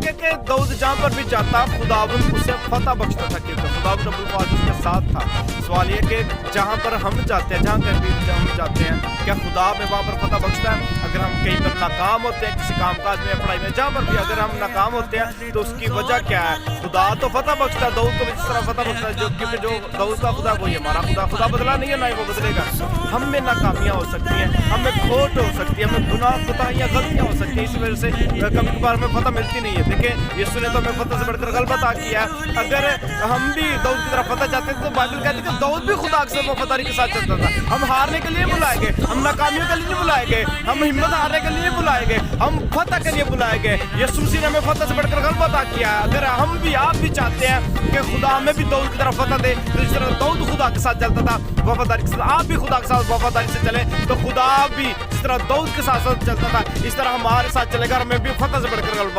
ہے کہ داؤد جہاں پر بھی جاتا خداوند اسے فتح بخشتا تھا کیونکہ خداوند رب العزت اس کے ساتھ تھا. سوال یہ کہ جہاں پر ہم جاتے ہیں, جہاں کہیں بھی ہم جاتے ہیں, کیا خدا ہمیں وہاں پر فتح بخشتا ہے؟ اگر ہم کہیں پر ناکام ہوتے ہیں کسی کام کاج میں, پڑھائی میں, جہاں پر بھی اگر ہم ناکام ہوتے ہیں تو اس کی وجہ کیا ہے؟ خدا تو فتح بخشتا ہے, داؤد کو بھی اس طرح فتح بخشتا ہے کیونکہ جو داؤد کا خدا وہی ہمارا خدا. خدا بدلا نہیں ہے, نہ ہی وہ بدلے گا. ہم میں ناکامیاں ہو سکتی ہیں, ہمیں کھوٹ ہو سکتی ہے, ہمیں گناہ کوتاہیاں غلطیاں ہو سکتی ہیں, اس وجہ سے کبھی کبھار ہمیں فتح ملتی نہیں ہے. دیکھیں یسوع نے تو ہمیں فتح سے بڑھ کر غلبہ عطا کیا ہے. اگر ہم بھی داؤد کی طرح فتح چاہتے ہیں تو بائبل کہتی ہے کہ داؤد بھی خدا اکثر وفاداری کے ساتھ چلتا تھا. ہم ہارنے کے لیے بلائے گئے, ہم ناکامیوں کے لیے بلائے گئے, ہم ہمت ہارنے کے لیے بلائے گئے, ہم فتح کے لیے بلائے گئے. یسوع مسیح نے ہمیں فتح سے بڑھ کر غلبہ عطا کیا ہے. اگر ہم بھی, آپ بھی چاہتے ہیں کہ خدا ہمیں بھی داؤد کی طرف فتح دے, تو اس طرح داؤد خدا کے ساتھ چلتا تھا وفاداری کے ساتھ, آپ بھی خدا کے ساتھ وفاداری سے چلیں تو خدا بھی جس طرح داؤد کے ساتھ چلتا تھا اس طرح ہمارے ساتھ چلے گا, ہمیں بھی فتح سے بڑھ کر غلبہ